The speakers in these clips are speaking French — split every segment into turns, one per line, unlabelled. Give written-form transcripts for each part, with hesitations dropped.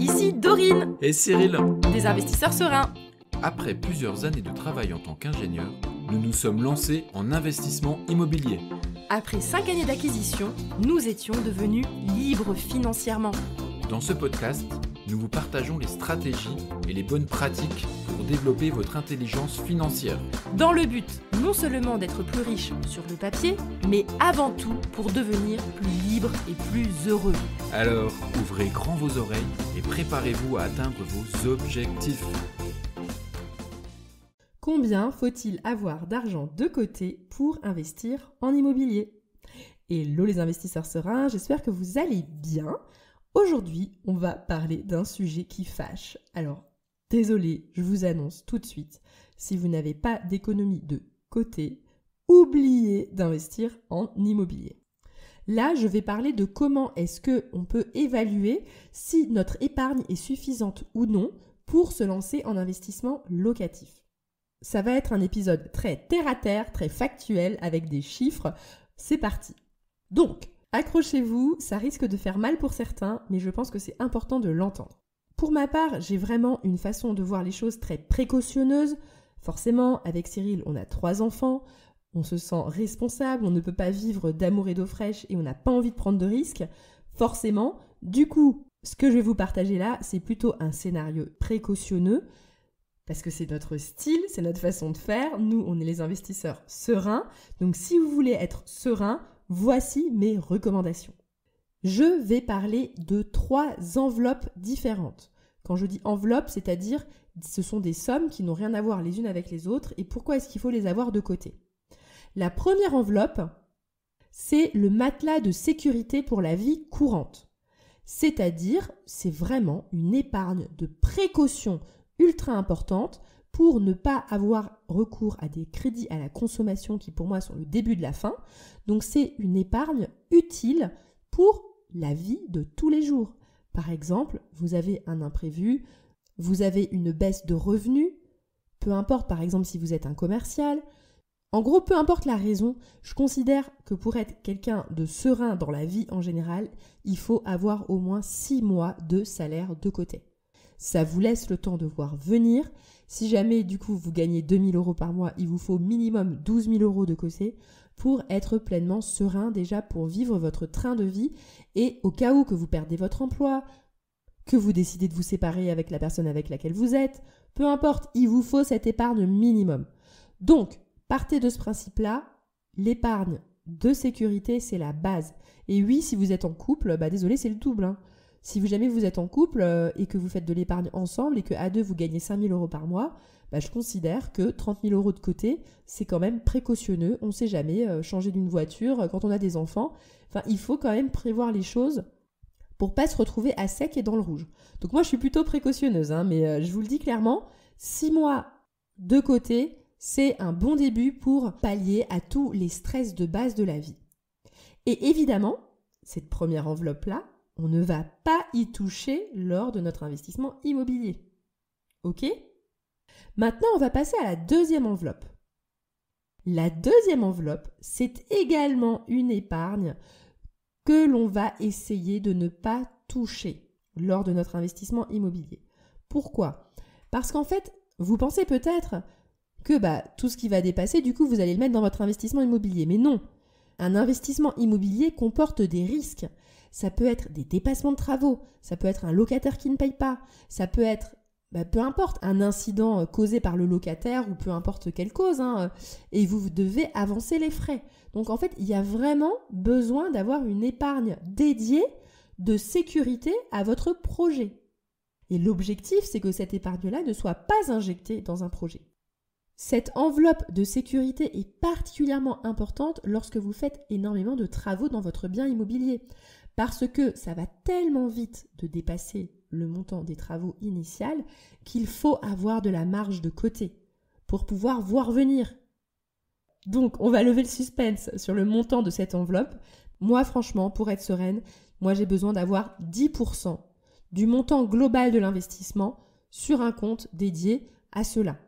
ici Dorine,
Et Cyril,
des investisseurs sereins.
après plusieurs années de travail en tant qu'ingénieur, nous nous sommes lancés en investissement immobilier.
Après 5 années d'acquisition, nous étions devenus libres financièrement.
Dans ce podcast, nous vous partageons les stratégies et les bonnes pratiques pour développer votre intelligence financière.
Dans le but non seulement d'être plus riche sur le papier, mais avant tout pour devenir plus libre et plus heureux.
Alors, ouvrez grand vos oreilles et préparez-vous à atteindre vos objectifs.
Combien faut-il avoir d'argent de côté pour investir en immobilier? Hello les investisseurs sereins, j'espère que vous allez bien. Aujourd'hui, on va parler d'un sujet qui fâche. Alors, désolé, je vous annonce tout de suite, si vous n'avez pas d'économie de côté, oubliez d'investir en immobilier. Là, je vais parler de comment est-ce qu'on peut évaluer si notre épargne est suffisante ou non pour se lancer en investissement locatif. Ça va être un épisode très terre-à-terre, très factuel, avec des chiffres. C'est parti. Donc, accrochez-vous, ça risque de faire mal pour certains, mais je pense que c'est important de l'entendre. Pour ma part, j'ai vraiment une façon de voir les choses très précautionneuse. Forcément, avec Cyril, on a 3 enfants, on se sent responsable, on ne peut pas vivre d'amour et d'eau fraîche et on n'a pas envie de prendre de risques. Forcément, du coup, ce que je vais vous partager là, c'est plutôt un scénario précautionneux, parce que c'est notre style, c'est notre façon de faire. Nous, on est les investisseurs sereins. Donc, si vous voulez être serein, voici mes recommandations. Je vais parler de 3 enveloppes différentes. Quand je dis enveloppe, c'est-à-dire ce sont des sommes qui n'ont rien à voir les unes avec les autres. Et pourquoi est-ce qu'il faut les avoir de côté? La première enveloppe, c'est le matelas de sécurité pour la vie courante. C'est-à-dire, c'est vraiment une épargne de précaution ultra importante pour ne pas avoir recours à des crédits à la consommation qui pour moi sont le début de la fin. Donc c'est une épargne utile pour la vie de tous les jours. Par exemple, vous avez un imprévu, vous avez une baisse de revenus, peu importe par exemple si vous êtes un commercial. En gros, peu importe la raison, je considère que pour être quelqu'un de serein dans la vie en général, il faut avoir au moins 6 mois de salaire de côté. Ça vous laisse le temps de voir venir. Si jamais, du coup, vous gagnez 2 000 € par mois, il vous faut minimum 12 000 € de côté pour être pleinement serein déjà pour vivre votre train de vie. Et au cas où que vous perdez votre emploi, que vous décidez de vous séparer avec la personne avec laquelle vous êtes, peu importe, il vous faut cette épargne minimum. Donc, partez de ce principe-là, l'épargne de sécurité, c'est la base. Et oui, si vous êtes en couple, désolé, c'est le double, hein. Si jamais vous êtes en couple et que vous faites de l'épargne ensemble et qu'à 2 vous gagnez 5 000 € par mois, je considère que 30 000 € de côté, c'est quand même précautionneux. On ne sait jamais, changer d'une voiture quand on a des enfants. Enfin, il faut quand même prévoir les choses pour pas se retrouver à sec et dans le rouge. Donc moi, je suis plutôt précautionneuse, mais je vous le dis clairement, 6 mois de côté, c'est un bon début pour pallier à tous les stress de base de la vie. Et évidemment, cette première enveloppe-là, on ne va pas y toucher lors de notre investissement immobilier. Ok? Maintenant, on va passer à la deuxième enveloppe. La deuxième enveloppe, c'est également une épargne que l'on va essayer de ne pas toucher lors de notre investissement immobilier. Pourquoi? Parce qu'en fait, vous pensez peut-être que tout ce qui va dépasser, du coup, vous allez le mettre dans votre investissement immobilier. Mais non! Un investissement immobilier comporte des risques. Ça peut être des dépassements de travaux, ça peut être un locataire qui ne paye pas, ça peut être, peu importe, un incident causé par le locataire ou peu importe quelle cause, et vous devez avancer les frais. Donc en fait, il y a vraiment besoin d'avoir une épargne dédiée de sécurité à votre projet. Et l'objectif, c'est que cette épargne-là ne soit pas injectée dans un projet. Cette enveloppe de sécurité est particulièrement importante lorsque vous faites énormément de travaux dans votre bien immobilier. Parce que ça va tellement vite de dépasser le montant des travaux initiaux qu'il faut avoir de la marge de côté pour pouvoir voir venir. Donc, on va lever le suspense sur le montant de cette enveloppe. Moi, franchement, pour être sereine, j'ai besoin d'avoir 10% du montant global de l'investissement sur un compte dédié à cela.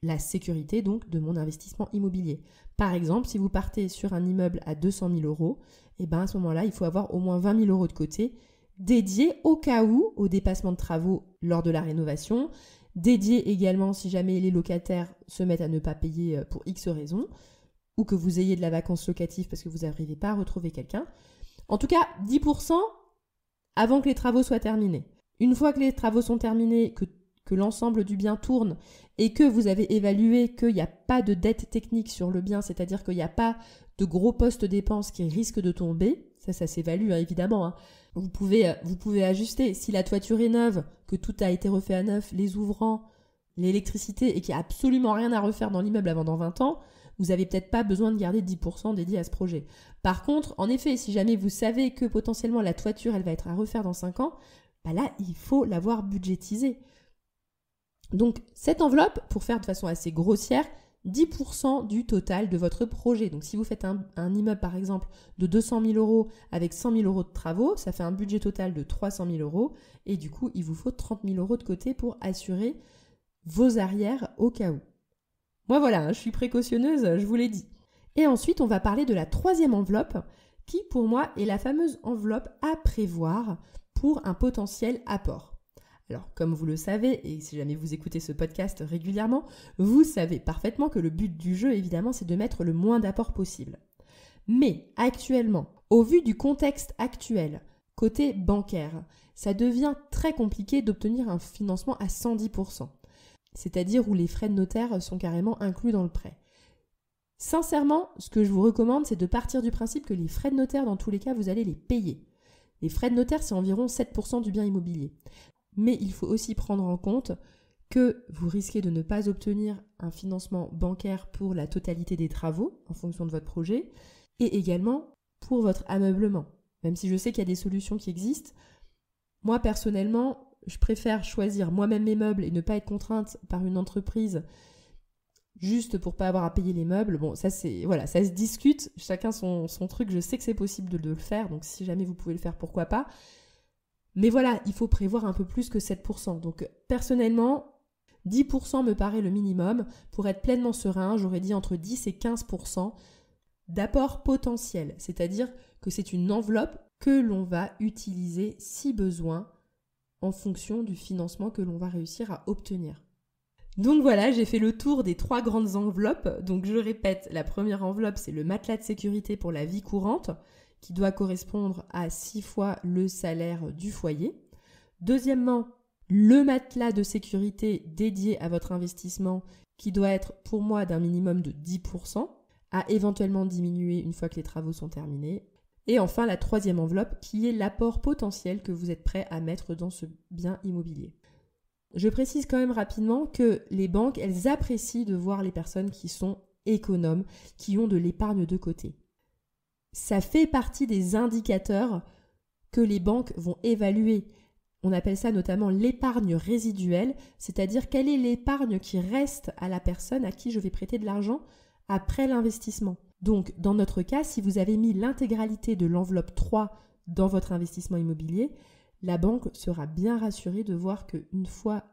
La sécurité, donc, de mon investissement immobilier. Par exemple, si vous partez sur un immeuble à 200 000 €, à ce moment-là, il faut avoir au moins 20 000 € de côté dédié au cas où au dépassement de travaux lors de la rénovation, dédié également si jamais les locataires se mettent à ne pas payer pour X raisons, ou que vous ayez de la vacance locative parce que vous n'arrivez pas à retrouver quelqu'un. En tout cas, 10% avant que les travaux soient terminés. Une fois que les travaux sont terminés, que l'ensemble du bien tourne et que vous avez évalué qu'il n'y a pas de dette technique sur le bien, c'est-à-dire qu'il n'y a pas de gros postes dépenses qui risquent de tomber, ça s'évalue évidemment. Vous pouvez ajuster. Si la toiture est neuve, que tout a été refait à neuf, les ouvrants, l'électricité et qu'il n'y a absolument rien à refaire dans l'immeuble avant dans 20 ans, vous n'avez peut-être pas besoin de garder 10% dédié à ce projet. Par contre, en effet, si jamais vous savez que potentiellement la toiture, elle va être à refaire dans 5 ans, là, il faut l'avoir budgétisée. Donc, cette enveloppe, pour faire de façon assez grossière, 10% du total de votre projet. Donc, si vous faites un immeuble, par exemple, de 200 000 euros avec 100 000 euros de travaux, ça fait un budget total de 300 000 euros. Et du coup, il vous faut 30 000 euros de côté pour assurer vos arrières au cas où. Moi, voilà, je suis précautionneuse, je vous l'ai dit. Et ensuite, on va parler de la troisième enveloppe, qui, pour moi, est la fameuse enveloppe à prévoir pour un potentiel apport. Alors, comme vous le savez, et si jamais vous écoutez ce podcast régulièrement, vous savez parfaitement que le but du jeu, évidemment, c'est de mettre le moins d'apport possible. Mais actuellement, au vu du contexte actuel, côté bancaire, ça devient très compliqué d'obtenir un financement à 110%. C'est-à-dire où les frais de notaire sont carrément inclus dans le prêt. Sincèrement, ce que je vous recommande, c'est de partir du principe que les frais de notaire, dans tous les cas, vous allez les payer. Les frais de notaire, c'est environ 7% du bien immobilier. Mais il faut aussi prendre en compte que vous risquez de ne pas obtenir un financement bancaire pour la totalité des travaux en fonction de votre projet et également pour votre ameublement. Même si je sais qu'il y a des solutions qui existent, moi personnellement, je préfère choisir moi-même mes meubles et ne pas être contrainte par une entreprise juste pour pas avoir à payer les meubles. Bon, ça ça se discute, chacun son truc, je sais que c'est possible de le faire, donc si jamais vous pouvez le faire, pourquoi pas. Mais voilà, il faut prévoir un peu plus que 7%. Donc personnellement, 10% me paraît le minimum. Pour être pleinement serein, j'aurais dit entre 10 et 15% d'apport potentiel. C'est-à-dire que c'est une enveloppe que l'on va utiliser si besoin en fonction du financement que l'on va réussir à obtenir. Donc voilà, j'ai fait le tour des 3 grandes enveloppes. Donc je répète, la première enveloppe, c'est le matelas de sécurité pour la vie courante, qui doit correspondre à 6 fois le salaire du foyer. Deuxièmement, le matelas de sécurité dédié à votre investissement, qui doit être pour moi d'un minimum de 10%, à éventuellement diminuer une fois que les travaux sont terminés. Et enfin, la troisième enveloppe, qui est l'apport potentiel que vous êtes prêt à mettre dans ce bien immobilier. Je précise quand même rapidement que les banques, elles apprécient de voir les personnes qui sont économes, qui ont de l'épargne de côté. Ça fait partie des indicateurs que les banques vont évaluer. On appelle ça notamment l'épargne résiduelle, c'est-à-dire quelle est l'épargne qui reste à la personne à qui je vais prêter de l'argent après l'investissement. Donc, dans notre cas, si vous avez mis l'intégralité de l'enveloppe 3 dans votre investissement immobilier, la banque sera bien rassurée de voir qu'une fois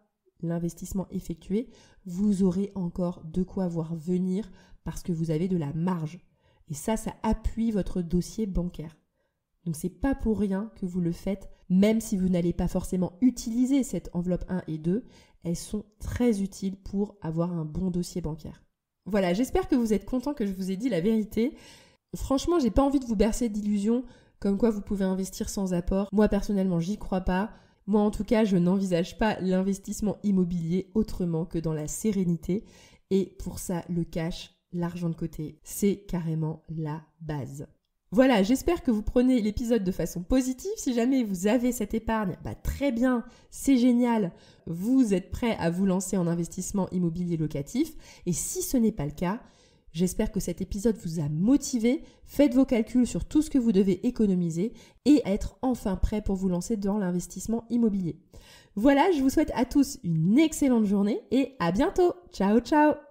l'investissement effectué, vous aurez encore de quoi voir venir parce que vous avez de la marge. Et ça appuie votre dossier bancaire. Donc c'est pas pour rien que vous le faites, même si vous n'allez pas forcément utiliser cette enveloppe 1 et 2, elles sont très utiles pour avoir un bon dossier bancaire. Voilà, j'espère que vous êtes contents que je vous ai dit la vérité. Franchement, j'ai pas envie de vous bercer d'illusions comme quoi vous pouvez investir sans apport. Moi personnellement, j'y crois pas. Moi en tout cas, je n'envisage pas l'investissement immobilier autrement que dans la sérénité. Et pour ça, le cash, l'argent de côté, c'est carrément la base. Voilà, j'espère que vous prenez l'épisode de façon positive. Si jamais vous avez cette épargne, très bien, c'est génial. Vous êtes prêt à vous lancer en investissement immobilier locatif. Et si ce n'est pas le cas, j'espère que cet épisode vous a motivé. Faites vos calculs sur tout ce que vous devez économiser et être enfin prêt pour vous lancer dans l'investissement immobilier. Voilà, je vous souhaite à tous une excellente journée et à bientôt. Ciao, ciao!